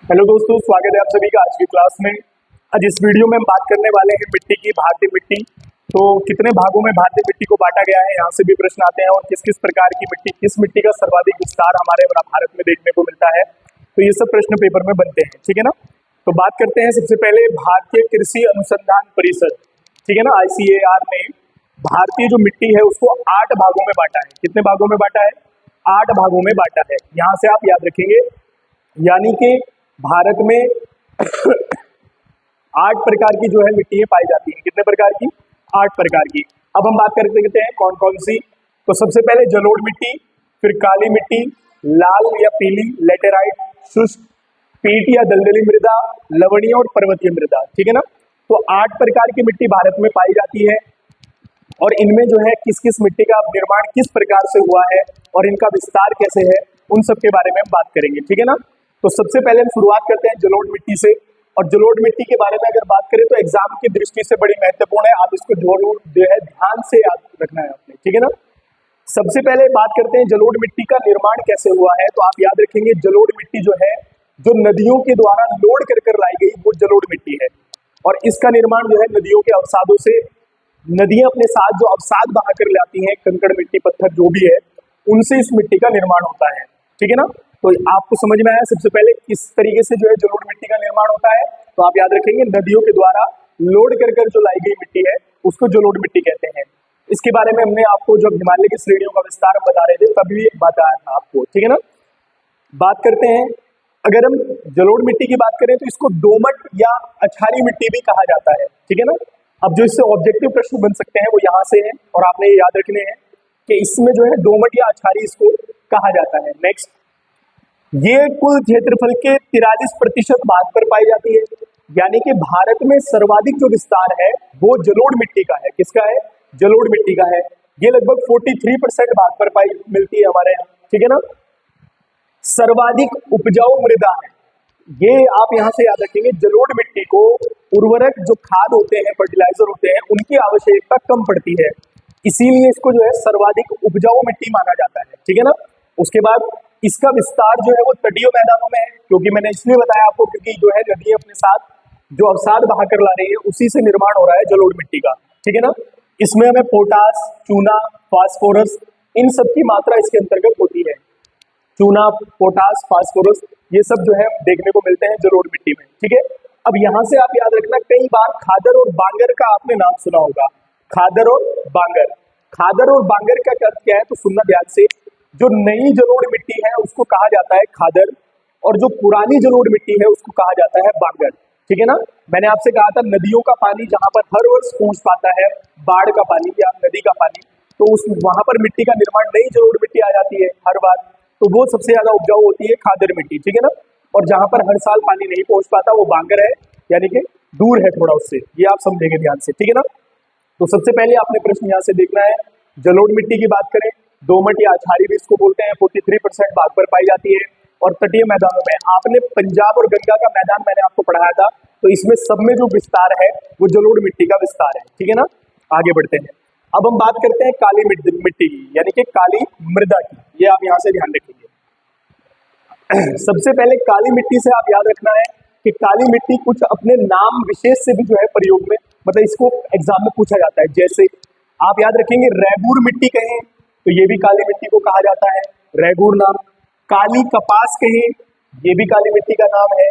Hello दोस्तों, स्वागत है आप सभी का आज की क्लास में। आज इस वीडियो में हम बात करने वाले हैं मिट्टी की, भारतीय मिट्टी। तो कितने भागों में भारतीय मिट्टी को बांटा गया है, यहाँ से भी प्रश्न आते हैं। और किस किस प्रकार की मिट्टी, किस मिट्टी का सर्वाधिक विस्तार हमारे भारत में देखने को मिलता है, तो ये सब प्रश्न पेपर में बनते हैं, ठीक है ना। तो बात करते हैं सबसे पहले भारतीय कृषि अनुसंधान परिषद, ठीक है ना, ICAR ने भारतीय जो मिट्टी है उसको 8 भागों में बांटा है। कितने भागों में बांटा है? 8 भागों में बांटा है। यहाँ से आप याद रखेंगे, यानी कि भारत में 8 प्रकार की जो है मिट्टी पाई जाती है। कितने प्रकार की? 8 प्रकार की। अब हम बात करते हैं कौन कौन सी। तो सबसे पहले जलोढ़ मिट्टी, फिर काली मिट्टी, लाल या पीली लेटेराइट, शुष्क, पीट या दलदली मृदा, लवणीय और पर्वतीय मृदा, ठीक है ना। तो 8 प्रकार की मिट्टी भारत में पाई जाती है। और इनमें जो है किस किस मिट्टी का निर्माण किस प्रकार से हुआ है और इनका विस्तार कैसे है, उन सब के बारे में हम बात करेंगे, ठीक है ना। तो सबसे पहले हम शुरुआत करते हैं जलोढ़ मिट्टी से। और जलोढ़ मिट्टी के बारे में अगर बात करें तो एग्जाम की दृष्टि से बड़ी महत्वपूर्ण है, आप इसको जरूर जो है ध्यान से याद रखना है आपने, ठीक है ना। सबसे पहले बात करते हैं जलोढ़ मिट्टी का निर्माण कैसे हुआ है। तो आप याद रखेंगे, जलोढ़ मिट्टी जो है जो नदियों के द्वारा लोड कर लाई गई वो जलोढ़ मिट्टी है। और इसका निर्माण जो है नदियों के अवसादों से, नदियां अपने साथ जो अवसाद बहा कर लाती हैं, कंकड़ मिट्टी पत्थर जो भी है, उनसे इस मिट्टी का निर्माण होता है, ठीक है ना। तो आपको समझ में आया सबसे पहले किस तरीके से जो है जलोढ़ मिट्टी का निर्माण होता है। तो आप याद रखेंगे, नदियों के द्वारा लोड कर जो लाई गई मिट्टी है उसको जलोढ़ मिट्टी कहते हैं। इसके बारे में हमने आपको जब हिमालय की श्रेणियों का विस्तार हम बता रहे थे तभी बताया था आपको, ठीक है ना। बात करते हैं, अगर हम जलोढ़ मिट्टी की बात करें तो इसको दोमट या अछारी मिट्टी भी कहा जाता है, ठीक है ना। अब जो इससे ऑब्जेक्टिव प्रश्न बन सकते हैं वो यहाँ से हैं और आपने ये याद रखने हैं कि इसमें जो है दोमट या अछारी इसको कहा जाता है। नेक्स्ट, ये कुल क्षेत्रफल के 43% भाग पर पाई जाती है, यानी कि भारत में सर्वाधिक जो विस्तार है वो जलोढ़ मिट्टी का है। किसका है? जलोढ़ मिट्टी का है। ये लगभग 43% भाग पर पाई मिलती है हमारे यहाँ, ठीक है ना। सर्वाधिक उपजाऊ मृदा है ये, आप यहाँ से याद रखेंगे, जलोढ़ मिट्टी को उर्वरक जो खाद होते हैं, फर्टिलाइजर होते हैं, उनकी आवश्यकता कम पड़ती है, इसीलिए इसको जो है सर्वाधिक उपजाऊ मिट्टी माना जाता है, ठीक है ना। उसके बाद इसका विस्तार जो है वो तटीय मैदानों में है, क्योंकि मैंने इसलिए बताया आपको क्योंकि जो है नदियां अपने साथ जो अवसाद बहा कर ला रही है उसी से निर्माण हो रहा है जलोढ़ मिट्टी का, ठीक है ना। इसमें हमें पोटास, चूना, फास्फोरस, इन सब की मात्रा इसके अंतर्गत होती है। चूना, पोटास, फास्फोरस, ये सब जो है देखने को मिलते हैं जलोढ़ मिट्टी में, ठीक है। अब यहाँ से आप याद रखना, कई बार खादर और बांगर का आपने नाम सुना होगा। खादर और बांगर, खादर और बांगर का अर्थ क्या है तो सुनना ध्यान से। जो नई जलोढ़ मिट्टी है उसको कहा जाता है खादर, और जो पुरानी जलोढ़ मिट्टी है उसको कहा जाता है बांगर, ठीक है ना। मैंने आपसे कहा था नदियों का पानी जहां पर हर वर्ष पहुंच पाता है, बाढ़ का पानी या नदी का पानी, तो उस वहां पर मिट्टी का निर्माण, नई जलोढ़ मिट्टी आ जाती है हर बार, तो वो सबसे ज्यादा उपजाऊ होती है खादर मिट्टी, ठीक है ना। और जहां पर हर साल पानी नहीं पहुंच पाता वो बांगर है, यानी कि दूर है थोड़ा उससे, ये आप समझेंगे ध्यान से, ठीक है ना। तो सबसे पहले आपने प्रश्न यहाँ से देखना है, जलोढ़ मिट्टी की बात करें, दोमट या अछारी भी इसको बोलते हैं, 43% भाग पर पाई जाती है। और तटीय मैदानों में आपने पंजाब और गंगा का मैदान मैंने आपको पढ़ाया था, तो इसमें सब में जो विस्तार है वो जलोढ़ मिट्टी का विस्तार है, ठीक है ना। आगे बढ़ते हैं, अब हम बात करते हैं काली मिट्टी की, यानी कि काली मृदा की, ये आप यहाँ से ध्यान रखेंगे। सबसे पहले काली मिट्टी से आप याद रखना है कि काली मिट्टी कुछ अपने नाम विशेष से भी जो है प्रयोग में, मतलब इसको एग्जाम में पूछा जाता है। जैसे आप याद रखेंगे, रैगूर मिट्टी कहें तो ये भी काली मिट्टी को कहा जाता है, रैगूर नाम। काली कपास कहें, ये भी काली मिट्टी का नाम है।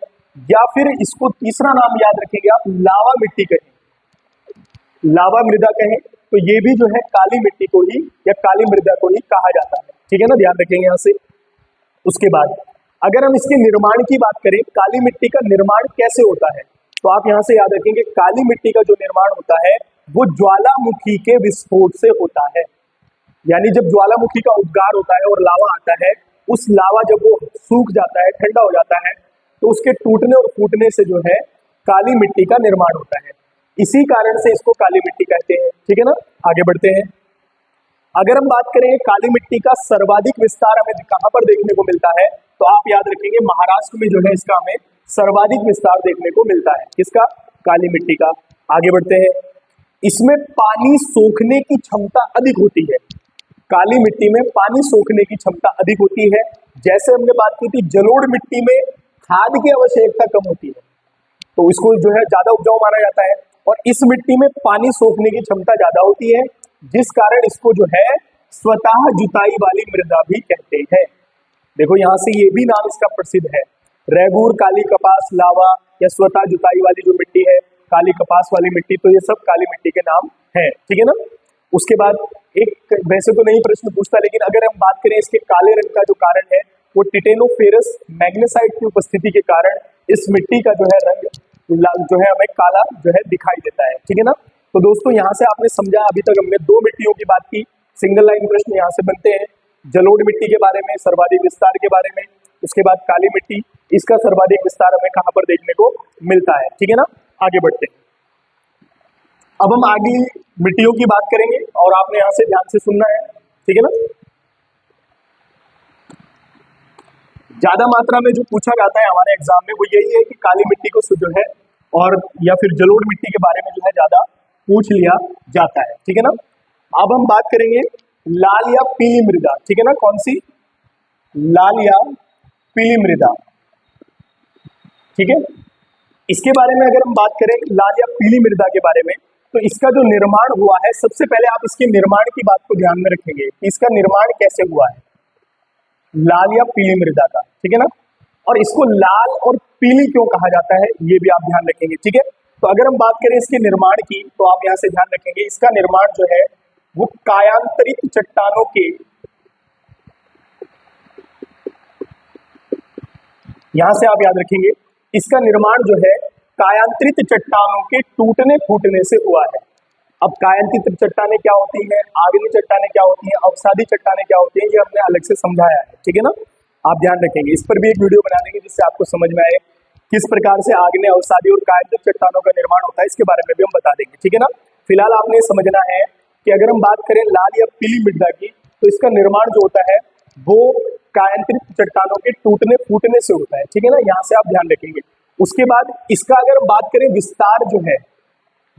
या फिर इसको तीसरा नाम याद रखेंगे आप, लावा मिट्टी कहें, लावा मृदा कहें, तो ये भी जो है काली मिट्टी को ही या काली मृदा को ही कहा जाता है, ठीक है ना, ध्यान रखेंगे यहाँ से। उसके बाद अगर हम इसके निर्माण की बात करें, काली मिट्टी का निर्माण कैसे होता है, तो आप यहाँ से याद रखेंगे, काली मिट्टी का जो निर्माण होता है वो ज्वालामुखी के विस्फोट से होता है। यानी जब ज्वालामुखी का उद्गार होता है और लावा आता है, उस लावा जब वो सूख जाता है, ठंडा हो जाता है, तो उसके टूटने और फूटने से जो है काली मिट्टी का निर्माण होता है। इसी कारण से इसको काली मिट्टी कहते हैं, ठीक है ना। आगे बढ़ते हैं, अगर हम बात करें काली मिट्टी का सर्वाधिक विस्तार हमें कहां पर देखने को मिलता है, तो आप याद रखेंगे महाराष्ट्र में जो है इसका हमें सर्वाधिक विस्तार देखने को मिलता है। किसका? काली मिट्टी का। आगे बढ़ते हैं, इसमें पानी सोखने की क्षमता अधिक होती है। काली मिट्टी में पानी सोखने की क्षमता अधिक होती है। जैसे हमने बात की थी जलोढ़ मिट्टी में खाद की आवश्यकता कम होती है, तो इसको जो है ज्यादा उपजाऊ माना जाता है। और इस मिट्टी में पानी सोखने की क्षमता ज्यादा होती है, जिस कारण इसको जो है स्वतः जुताई वाली मृदा भी कहते हैं। देखो यहाँ से ये भी नाम इसका प्रसिद्ध है, रेगूर, काली कपास, लावा या स्वतः जुताई वाली जो मिट्टी है, काली कपास वाली मिट्टी, तो ये सब काली मिट्टी के नाम है, ठीक है ना। उसके बाद एक वैसे तो नहीं प्रश्न पूछता, लेकिन अगर हम बात करें इसके काले रंग का जो कारण है, वो टिटेनोफेरस मैग्नेसाइट की उपस्थिति के कारण इस मिट्टी का जो है रंग जो है हमें काला जो है दिखाई देता है, ठीक है ना। तो दोस्तों यहाँ से आपने समझा, अभी तक हमने दो मिट्टियों की बात की, सिंगल लाइन प्रश्न यहाँ से बनते हैं, जलोढ़ मिट्टी के बारे में, सर्वाधिक विस्तार के बारे में, उसके बाद काली मिट्टी, इसका सर्वाधिक विस्तार हमें कहाँ पर देखने को मिलता है, ठीक है ना। आगे बढ़ते हैं, अब हम आगे मिट्टियों की बात करेंगे और आपने यहाँ से ध्यान से सुनना है, ठीक है ना। ज्यादा मात्रा में जो पूछा जाता है हमारे एग्जाम में वो यही है कि काली मिट्टी को जो है और या फिर जलोढ़ मिट्टी के बारे में जो है ज्यादा पूछ लिया जाता है, ठीक है ना। अब हम बात करेंगे लाल या पीली मृदा, ठीक है ना। कौन सी? लाल या पीली मृदा, ठीक है। इसके बारे में अगर हम बात करें लाल या पीली मृदा के बारे में, तो इसका जो निर्माण हुआ है, सबसे पहले आप इसके निर्माण की बात को ध्यान में रखेंगे कि इसका निर्माण कैसे हुआ है, लाल या पीली मृदा का, ठीक है ना। और इसको लाल और पीली क्यों कहा जाता है ये भी आप ध्यान रखेंगे, ठीक है। तो अगर हम बात करें इसके निर्माण की, तो आप यहाँ से ध्यान रखेंगे इसका निर्माण जो है वो कायांतरित चट्टानों के, यहां से आप याद रखेंगे इसका निर्माण जो है कायांतरित चट्टानों के टूटने फूटने से हुआ है। अब कायांतरित चट्टानें क्या होती हैं, आग्नेय चट्टानें क्या होती हैं, अवसादी चट्टानें क्या होती हैं, ये हमने अलग से समझाया है, ठीक है ना। आप ध्यान रखेंगे, इस पर भी एक वीडियो बना देंगे जिससे आपको समझ में आए किस प्रकार से आग्नेय, अवसादी और कायांतरित चट्टानों का निर्माण होता है, इसके बारे में भी हम बता देंगे, ठीक है ना। फिलहाल आपने समझना है कि अगर हम बात करें लाल या पीली मृदा की, तो इसका निर्माण जो होता है वो कायांतरित चट्टानों के टूटने फूटने से होता है, ठीक है ना। यहाँ से आप ध्यान रखेंगे। उसके बाद इसका अगर हम बात करें विस्तार जो है,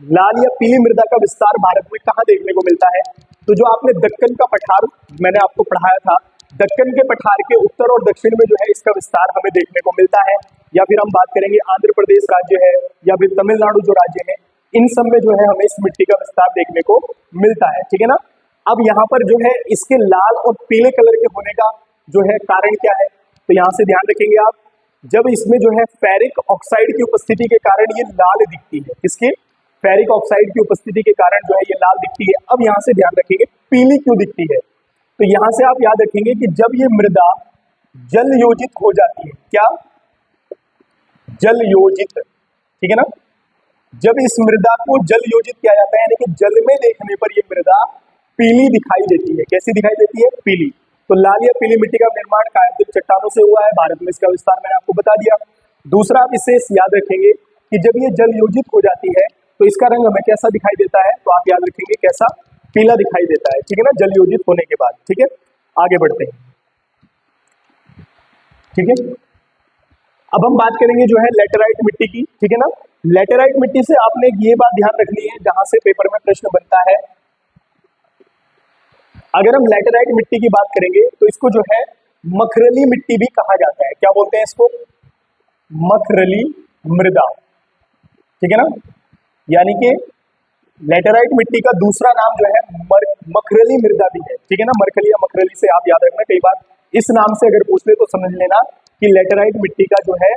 लाल या पीली मृदा का विस्तार भारत में कहाँ देखने को मिलता है, तो जो आपने दक्कन का पठार मैंने आपको पढ़ाया था, दक्कन के पठार के उत्तर और दक्षिण में जो है इसका विस्तार हमें देखने को मिलता है। या फिर हम बात करेंगे आंध्र प्रदेश राज्य है या फिर तमिलनाडु जो राज्य है, इन सब में जो है हमें इस मिट्टी का विस्तार देखने को मिलता है, ठीक है ना। अब यहाँ पर जो है इसके लाल और पीले कलर के होने का जो है कारण क्या है, तो यहाँ से ध्यान रखेंगे आप, जब इसमें जो है फेरिक ऑक्साइड की उपस्थिति के कारण ये लाल दिखती है, किसके? फेरिक ऑक्साइड की उपस्थिति के कारण जो है ये लाल दिखती है। अब यहाँ से ध्यान रखेंगे पीली क्यों दिखती है, तो यहाँ से आप याद रखेंगे कि जब ये मृदा जल योजित हो जाती है, क्या? जल योजित, ठीक है ना। जब इस मृदा को जल योजित किया जाता है, यानी कि जल में देखने पर ये मृदा पीली दिखाई देती है। कैसी दिखाई देती है? पीली। तो लाल या पीली मिट्टी का निर्माण कायांतरित चट्टानों से हुआ है, भारत में इसका विस्तार मैंने आपको बता दिया। दूसरा आप इसे याद रखेंगे कि जब ये जल योजित हो जाती है तो इसका रंग हमें कैसा दिखाई देता है, तो आप याद रखेंगे कैसा? पीला दिखाई देता है, ठीक है ना, जल योजित होने के बाद, ठीक है। आगे बढ़ते हैं, ठीक है। अब हम बात करेंगे जो है लेटेराइट मिट्टी की, ठीक है ना। लेटेराइट मिट्टी से आपने ये बात ध्यान रखनी है जहां से पेपर में प्रश्न बनता है, अगर हम लेटेराइट मिट्टी की बात करेंगे तो इसको जो है मखरली मिट्टी भी कहा जाता है। क्या बोलते हैं इसको? मखरली मृदा, ठीक है ना। यानी कि लेटेराइट मिट्टी का दूसरा नाम जो है मखरली मृदा भी है, ठीक है ना। मरकली या मखरली से आप याद रखना, कई बार इस नाम से अगर पूछ ले तो समझ लेना कि लेटेराइट मिट्टी का जो है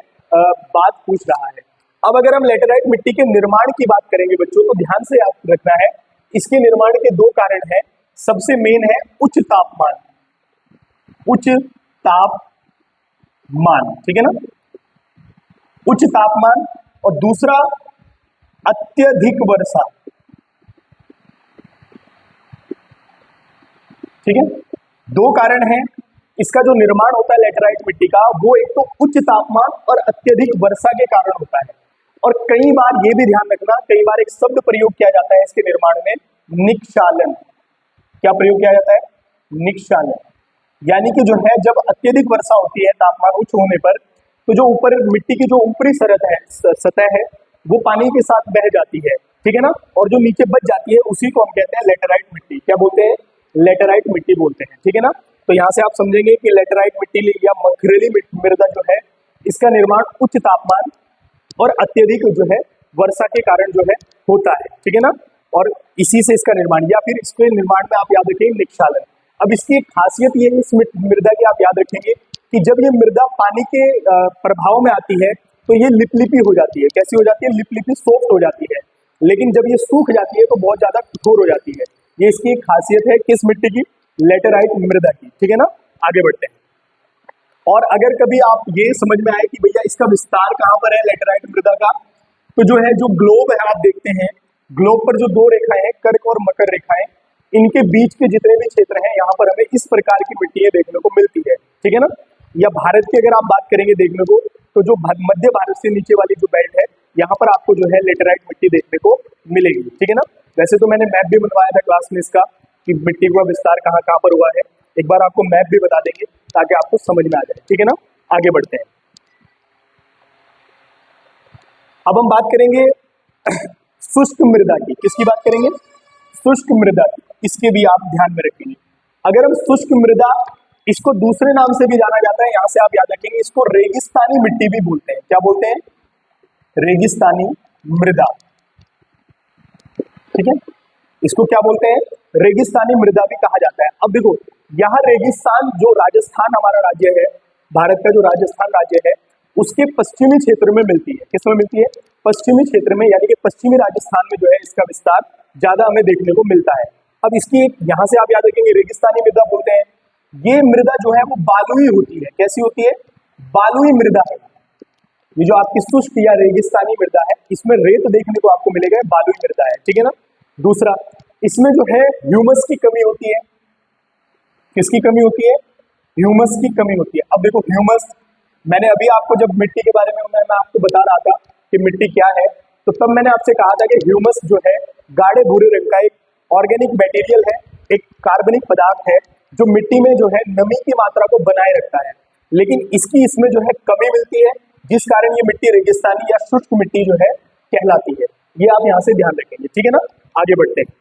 बात पूछ रहा है। अब अगर हम लेटेराइट मिट्टी के निर्माण की बात करेंगे बच्चों, तो ध्यान से याद रखना है इसके निर्माण के दो कारण हैं। सबसे मेन है उच्च तापमान, उच्च तापमान, ठीक है ना, उच्च तापमान, और दूसरा अत्यधिक वर्षा, ठीक है। दो कारण हैं इसका जो निर्माण होता है लेटेराइट मिट्टी का, वो एक तो उच्च तापमान और अत्यधिक वर्षा के कारण होता है। और कई बार ये भी ध्यान रखना, कई बार एक शब्द प्रयोग किया जाता है इसके निर्माण में, निक्षालन। क्या प्रयोग किया जाता है? निक्षालन। यानी कि जो है जब अत्यधिक वर्षा होती है तापमान उच्च होने पर, तो जो ऊपर मिट्टी की जो ऊपरी सतह है वो पानी के साथ बह जाती है, ठीक है ना, और जो नीचे बच जाती है उसी को हम कहते हैं लेटेराइट मिट्टी। क्या बोलते हैं? लेटेराइट मिट्टी बोलते हैं, ठीक है ना। तो यहाँ से आप समझेंगे कि लेटेराइट मिट्टी या मखरली मृदा जो है इसका निर्माण उच्च तापमान और अत्यधिक जो है वर्षा के कारण जो है होता है, ठीक है ना। और इसी से इसका निर्माण, या फिर इसके निर्माण में आप याद रखेंगे निक्षालन। अब इसकी एक खासियत ये है इस मृदा की, आप याद रखेंगे कि जब ये मृदा पानी के प्रभाव में आती है तो ये लिपलिपी हो जाती है। कैसी हो जाती है? लिपलिपी, सॉफ्ट हो जाती है। लेकिन जब ये सूख जाती है तो बहुत ज्यादा कठोर हो जाती है। ये इसकी एक खासियत है किस मिट्टी की? लेटेराइट मृदा की, ठीक है ना। आगे बढ़ते हैं। और अगर कभी आप ये समझ में आए कि भैया इसका विस्तार कहाँ पर है लेटेराइट मृदा का, तो जो है जो ग्लोब है आप देखते हैं, ग्लोब पर जो दो रेखाएं हैं, कर्क और मकर रेखाएं, इनके बीच के जितने भी क्षेत्र हैं यहाँ पर हमें इस प्रकार की मिट्टी देखने को मिलती है, ठीक है ना। या भारत की अगर आप बात करेंगे देखने को, तो जो मध्य भारत से नीचे वाली जो बेल्ट है यहाँ पर आपको जो है लेटेराइट मिट्टी देखने को मिलेगी, ठीक है ना। वैसे तो मैंने मैप भी बनवाया था क्लास में इसका कि मिट्टी का विस्तार कहाँ कहाँ पर हुआ है। एक बार आपको मैप भी बता देंगे ताकि आपको समझ में आ जाए, ठीक है ना। आगे बढ़ते हैं। अब हम बात करेंगे शुष्क मृदा की। किसकी बात करेंगे? शुष्क मृदा की। इसके भी आप ध्यान में रखेंगे। अगर हम शुष्क मृदा, इसको दूसरे नाम से भी जाना जाता है, यहां से आप याद रखेंगे इसको रेगिस्तानी मिट्टी भी बोलते हैं। क्या बोलते हैं? रेगिस्तानी मृदा, ठीक है। इसको क्या बोलते हैं? रेगिस्तानी मृदा भी कहा जाता है। अब देखो यहाँ रेगिस्तान, जो राजस्थान हमारा राज्य है, भारत का जो राजस्थान राज्य है, उसके पश्चिमी क्षेत्र में मिलती है। किसमें मिलती है? पश्चिमी क्षेत्र में, यानी कि पश्चिमी राजस्थान में जो है इसका विस्तार ज्यादा हमें देखने को मिलता है। अब इसकी यहाँ से आप याद रखेंगे रेगिस्तानी मृदा बोलते हैं। ये मृदा जो है वो बालुई होती है। कैसी होती है? बालुई मृदा है। ये जो आपकी शुष्क या रेगिस्तानी मृदा है, इसमें रेत देखने को आपको मिलेगा, बालुई मृदा है, ठीक है ना। दूसरा, इसमें जो है ह्यूमस की कमी होती है। किसकी कमी होती है? ह्यूमस की कमी होती है। अब देखो ह्यूमस, मैंने अभी आपको जब मिट्टी के बारे में मैं आपको बता रहा था कि मिट्टी क्या है, तो तब मैंने आपसे कहा था कि ह्यूमस जो है गाढ़े भूरे रंग का एक ऑर्गेनिक मटेरियल है, एक कार्बनिक पदार्थ है जो मिट्टी में जो है नमी की मात्रा को बनाए रखता है। लेकिन इसकी इसमें जो है कमी मिलती है, जिस कारण ये मिट्टी रेगिस्तानी या शुष्क मिट्टी जो है कहलाती है। ये आप यहाँ से ध्यान रखेंगे, ठीक है ना। आगे बढ़ते हैं।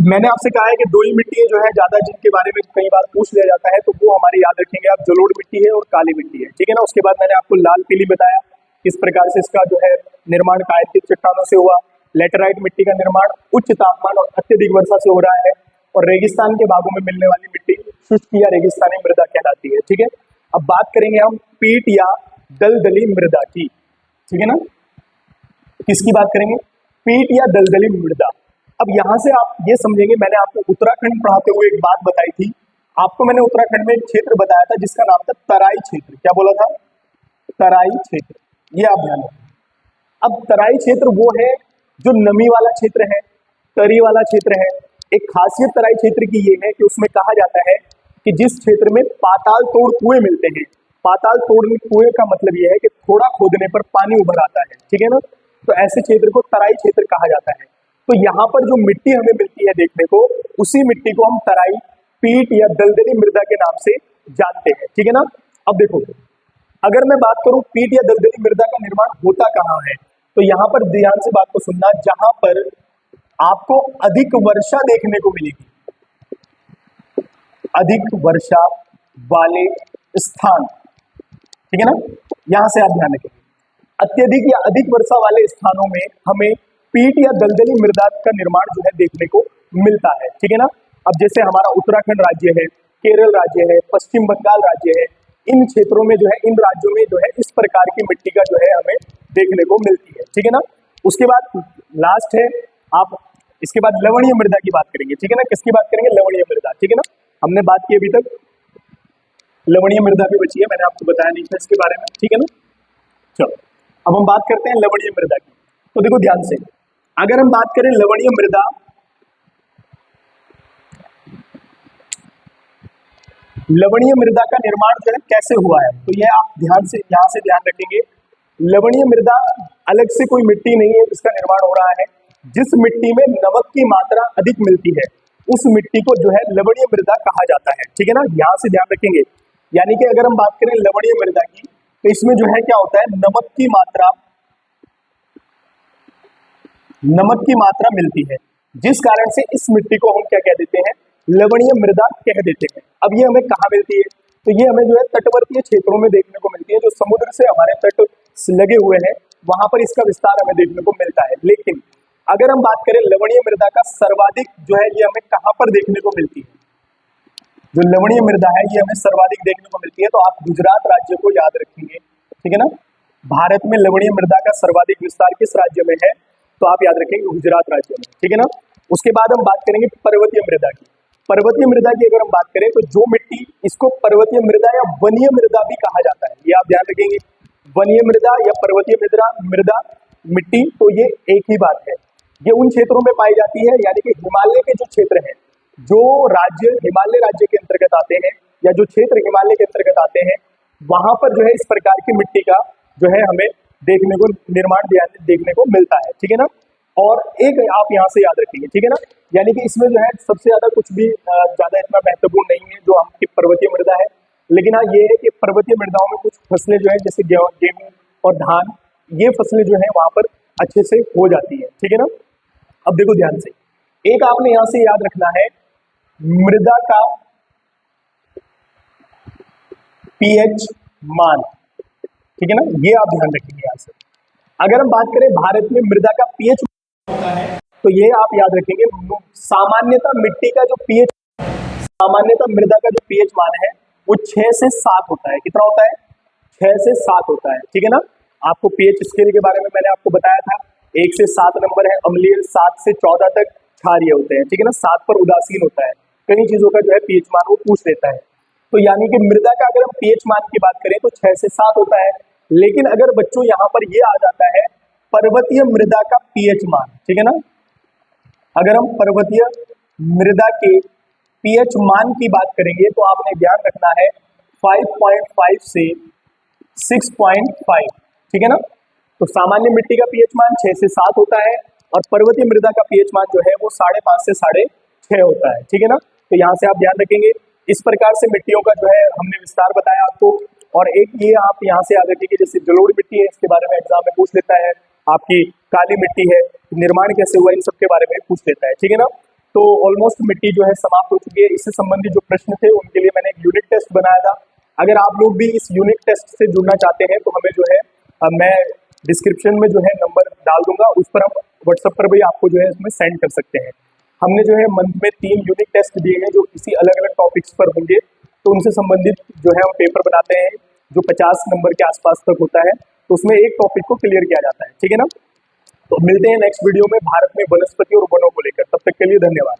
मैंने आपसे कहा है कि दो ही मिट्टी जो है ज्यादा, जिनके बारे में कई बार पूछ लिया जाता है, तो वो हमारे याद रखेंगे आप, जलोढ़ मिट्टी है और काली मिट्टी है, ठीक है ना। उसके बाद मैंने आपको लाल पीली बताया किस प्रकार से इसका जो है निर्माण कायरतित चट्टानों से हुआ। लेटेराइट मिट्टी का निर्माण उच्च तापमान और अत्यधिक वर्षा से हो रहा है। और रेगिस्तान के भागों में मिलने वाली मिट्टी शुष्क या रेगिस्तानी मृदा कहलाती है, ठीक है। अब बात करेंगे हम पीट या दलदली मृदा की, ठीक है ना। किसकी बात करेंगे? पीट या दलदली मृदा। अब यहां से आप ये समझेंगे, मैंने आपको उत्तराखंड पढ़ाते हुए एक बात बताई थी। आपको मैंने उत्तराखंड में एक क्षेत्र बताया था जिसका नाम था तराई क्षेत्र। क्या बोला था? तराई क्षेत्र। ये आप ध्यान रखें। अब तराई क्षेत्र वो है जो नमी वाला क्षेत्र है, तरी वाला क्षेत्र है। एक खासियत तराई क्षेत्र की ये है कि उसमें कहा जाता है कि जिस क्षेत्र में पाताल तोड़ कुएं मिलते हैं, पाताल तोड़ कुएं का मतलब यह है कि थोड़ा खोदने पर पानी उभर आता है, ठीक है ना। तो ऐसे क्षेत्र को तराई क्षेत्र कहा जाता है। तो यहाँ पर जो मिट्टी हमें मिलती है देखने को, उसी मिट्टी को हम तराई, पीट या दलदली मृदा के नाम से जानते हैं, ठीक है ना। अब देखो, अगर मैं बात करूं पीट या दलदली मृदा का निर्माण होता कहाँ है, तो यहाँ पर ध्यान से बात को सुनना, जहां पर आपको अधिक वर्षा देखने को मिलेगी, अधिक वर्षा वाले स्थान, ठीक है ना। यहां से आप ध्यान रखेंगे, अत्यधिक या अधिक वर्षा वाले स्थानों में हमें पीट या दलदली मृदा का निर्माण जो है देखने को मिलता है, ठीक है ना। अब जैसे हमारा उत्तराखंड राज्य है, केरल राज्य है, पश्चिम बंगाल राज्य है, इन क्षेत्रों में जो है, इन राज्यों में जो है इस प्रकार की मिट्टी का जो है हमें देखने को मिलती है, ठीक है ना। उसके बाद लास्ट है, आप इसके बाद लवणीय मृदा की बात करेंगे, ठीक है ना। किसकी बात करेंगे? लवणीय मृदा, ठीक है ना। हमने बात की अभी तक, लवणीय मृदा भी बची है, मैंने आपको बताया नहीं था इसके बारे में, ठीक है ना। चलो अब हम बात करते हैं लवणीय मृदा की। तो देखो ध्यान से, अगर हम बात करें लवणीय मृदा, लवणीय मृदा का निर्माण जो है कैसे हुआ है, तो यह आप ध्यान से यहां से ध्यान रखेंगे। लवणीय मृदा अलग से कोई मिट्टी नहीं है जिसका निर्माण हो रहा है। जिस मिट्टी में नमक की मात्रा अधिक मिलती है उस मिट्टी को जो है लवणीय मृदा कहा जाता है, ठीक है ना। यहां से ध्यान रखेंगे, यानी कि अगर हम बात करें लवणीय मृदा की, तो इसमें जो है क्या होता है, नमक की मात्रा मिलती है, जिस कारण से इस मिट्टी को हम क्या कह देते हैं? लवणीय मृदा कह देते हैं। अब ये हमें कहाँ मिलती है? तो ये हमें जो है तटवर्तीय क्षेत्रों में देखने को मिलती है, जो समुद्र से हमारे तट लगे हुए हैं वहां पर इसका विस्तार हमें देखने को मिलता है। लेकिन अगर हम बात करें लवणीय मृदा का सर्वाधिक जो है ये हमें कहाँ पर देखने को मिलती है, जो लवणीय मृदा है ये हमें सर्वाधिक देखने को मिलती है, तो आप गुजरात राज्य को याद रखेंगे, ठीक है ना। भारत में लवणीय मृदा का सर्वाधिक विस्तार किस राज्य में है, तो आप याद रखेंगे गुजरात राज्य में, ठीक है ना। उसके बाद हम बात करेंगे पर्वतीय मृदा की। पर्वतीय मृदा की अगर हम बात करें तो जो मिट्टी, इसको पर्वतीय मृदा या वनीय मृदा भी कहा जाता है, ये आप ध्यान रखेंगे। वनीय मृदा या पर्वतीय मृदा मिट्टी, तो ये एक ही बात है। ये उन क्षेत्रों में पाई जाती है, यानी कि हिमालय के जो क्षेत्र हैं, जो राज्य हिमालय राज्य के अंतर्गत आते हैं या जो क्षेत्र हिमालय के अंतर्गत आते हैं, वहां पर जो है इस प्रकार की मिट्टी का जो है हमें देखने को निर्माण देखने को मिलता है, ठीक है ना। और एक आप यहाँ से याद रखेंगे, ठीक है ना, यानी कि इसमें जो है सबसे ज्यादा कुछ भी ज्यादा इतना महत्वपूर्ण नहीं है जो आपकी पर्वतीय मृदा है, लेकिन हाँ ये है कि पर्वतीय मृदाओं में कुछ फसलें जो है जैसे गेहूं और धान, ये फसलें जो है वहां पर अच्छे से हो जाती है, ठीक है ना। अब देखो ध्यान से, एक आपने यहां से याद रखना है मृदा का पीएच मान, ठीक है ना, ये आप ध्यान रखेंगे यहां से। अगर हम बात करें भारत में मृदा का पीएच होता है, तो ये आप याद रखेंगे सामान्यतः मिट्टी का जो पीएच, सामान्यतः मृदा का जो पीएच मान है वो 6 से 7 होता है। कितना होता है? 6 से 7 होता है, ठीक है ना। आपको पीएच स्केल के बारे में मैंने आपको बताया था, 1 से 7 नंबर है अम्लीय, 7 से 14 तक क्षारीय होते हैं, ठीक है ना। 7 पर उदासीन होता है, कई चीजों का जो है पीएच मान वो पूछ लेता है। तो यानी कि मृदा का अगर हम पीएच मान की बात करें तो 6 से 7 होता है, लेकिन अगर बच्चों यहाँ पर ये आ जाता है पर्वतीय मृदा का पीएच मान, ठीक है ना। अगर हम पर्वतीय मृदा के पीएच मान की बात करेंगे तो आपने ध्यान रखना है 5.5 से 6.5, ठीक है ना। तो सामान्य मिट्टी का पीएच मान 6 से 7 होता है और पर्वतीय मृदा का पीएच मान जो है वो 5.5 से 6.5 होता है, ठीक है ना। तो यहाँ से आप ध्यान रखेंगे। इस प्रकार से मिट्टियों का जो है हमने विस्तार बताया आपको। और एक ये आप यहाँ से याद रखिए कि जैसे जलोढ़ मिट्टी है, इसके बारे में एग्जाम में पूछ लेता है। आपकी काली मिट्टी है, निर्माण कैसे हुआ, इन सब के बारे में पूछ लेता है, ठीक है ना। तो ऑलमोस्ट मिट्टी जो है समाप्त हो चुकी है। इससे संबंधित जो प्रश्न थे उनके लिए मैंने एक यूनिट टेस्ट बनाया था। अगर आप लोग भी इस यूनिट टेस्ट से जुड़ना चाहते हैं तो हमें जो है मैं डिस्क्रिप्शन में जो है नंबर डाल दूंगा, उस पर हम व्हाट्सएप पर भी आपको जो है इसमें सेंड कर सकते हैं। हमने जो है मंथ में 3 यूनिट टेस्ट दिए हैं जो किसी अलग अलग टॉपिक्स पर होंगे, तो उनसे संबंधित जो है हम पेपर बनाते हैं जो 50 नंबर के आसपास तक होता है, तो उसमें एक टॉपिक को क्लियर किया जाता है, ठीक है ना। तो मिलते हैं नेक्स्ट वीडियो में भारत में वनस्पति और वनों को लेकर, तब तक के लिए धन्यवाद।